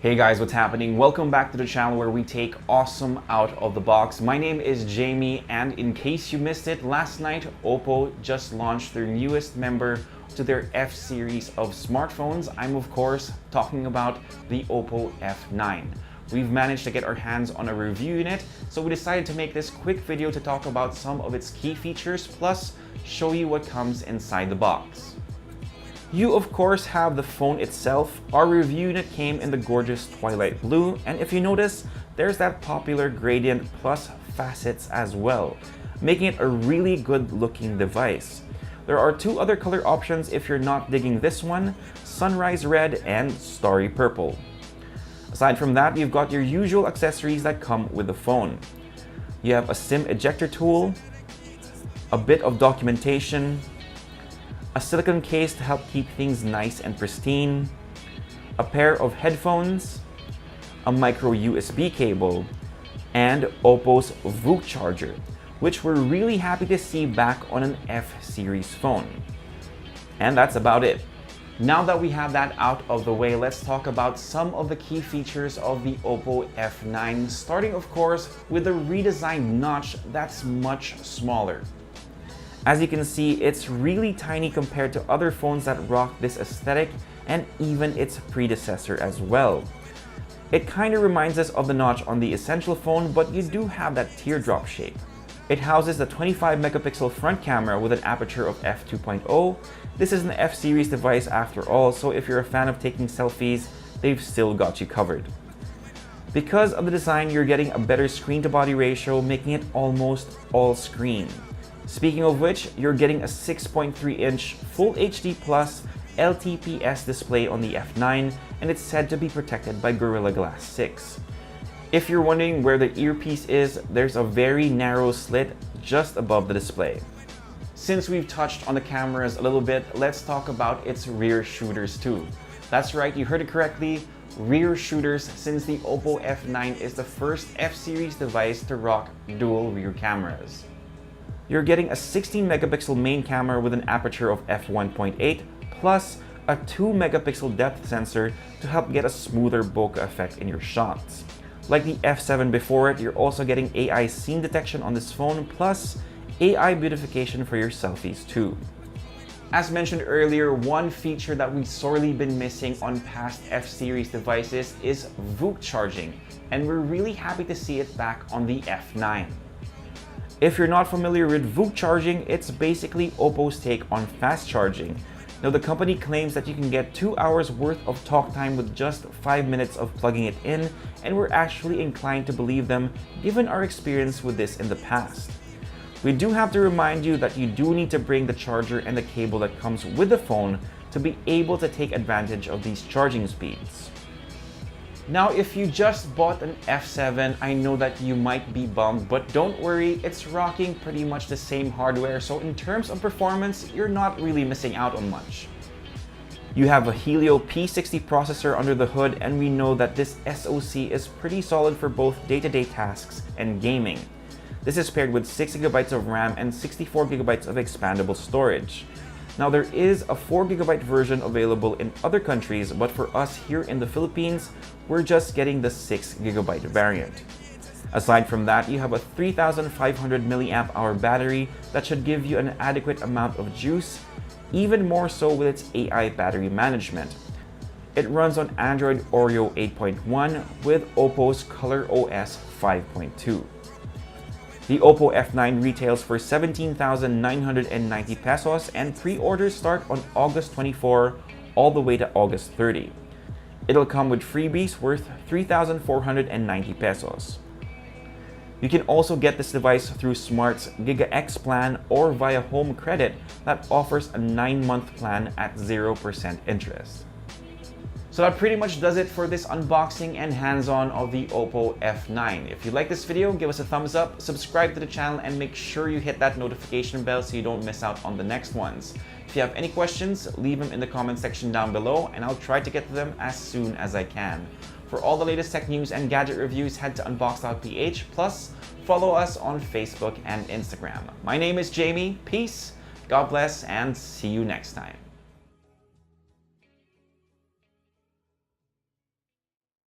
Hey guys, what's happening? Welcome back to the channel where we take awesome out of the box. My name is Jamie, and in case you missed it, last night Oppo just launched their newest member to their F series of smartphones. I'm of course talking about the Oppo F9. We've managed to get our hands on a review unit, so we decided to make this quick video to talk about some of its key features, plus show you what comes inside the box. You of course have the phone itself. Our review unit came in the gorgeous twilight blue, and if you notice, there's that popular gradient plus facets as well, making it a really good looking device. There are two other color options if you're not digging this one: sunrise red and starry purple. Aside from that, you've got your usual accessories that come with the phone. You have a SIM ejector tool, a bit of documentation, a silicone case to help keep things nice and pristine, a pair of headphones, a micro USB cable, and Oppo's VOOC charger, which we're really happy to see back on an F series phone. And that's about it. Now that we have that out of the way, let's talk about some of the key features of the Oppo F9, starting of course with the redesigned notch that's much smaller. As you can see, it's really tiny compared to other phones that rock this aesthetic, and even its predecessor as well. It kind of reminds us of the notch on the Essential phone, but you do have that teardrop shape. It houses the 25 megapixel front camera with an aperture of f2.0. This is an F series device after all, so if you're a fan of taking selfies, they've still got you covered. Because of the design, you're getting a better screen to body ratio, making it almost all screen. Speaking of which, you're getting a 6.3-inch Full HD Plus LTPS display on the F9, and it's said to be protected by Gorilla Glass 6. If you're wondering where the earpiece is, there's a very narrow slit just above the display. Since we've touched on the cameras a little bit, let's talk about its rear shooters too. That's right, you heard it correctly, rear shooters, since the Oppo F9 is the first F series device to rock dual rear cameras. You're getting a 16 megapixel main camera with an aperture of f1.8 plus a 2 megapixel depth sensor to help get a smoother bokeh effect in your shots. Like the F7 before it, you're also getting AI scene detection on this phone plus AI beautification for your selfies too. As mentioned earlier, one feature that we've sorely been missing on past F series devices is VOOC charging, and we're really happy to see it back on the F9. If you're not familiar with VOOC charging, it's basically Oppo's take on fast charging. Now, the company claims that you can get 2 hours worth of talk time with just 5 minutes of plugging it in, and we're actually inclined to believe them given our experience with this in the past. We do have to remind you that you do need to bring the charger and the cable that comes with the phone to be able to take advantage of these charging speeds. Now, if you just bought an F7, I know that you might be bummed, but don't worry, it's rocking pretty much the same hardware, so in terms of performance, you're not really missing out on much. You have a Helio P60 processor under the hood, and we know that this SoC is pretty solid for both day-to-day tasks and gaming. This is paired with 6GB of RAM and 64GB of expandable storage. Now, there is a 4GB version available in other countries, but for us here in the Philippines, we're just getting the 6GB variant. Aside from that, you have a 3500 mAh battery that should give you an adequate amount of juice, even more so with its AI battery management. It runs on Android Oreo 8.1 with Oppo's ColorOS 5.2. The Oppo F9 retails for 17,990 pesos, and pre-orders start on August 24 all the way to August 30. It'll come with freebies worth 3,490 pesos. You can also get this device through Smart's GigaX plan or via Home Credit that offers a 9-month plan at 0% interest. So that pretty much does it for this unboxing and hands-on of the Oppo F9. If you like this video, give us a thumbs up, subscribe to the channel, and make sure you hit that notification bell so you don't miss out on the next ones. If you have any questions, leave them in the comment section down below, and I'll try to get to them as soon as I can. For all the latest tech news and gadget reviews, head to unbox.ph, plus follow us on Facebook and Instagram. My name is Jamie, peace, God bless, and see you next time.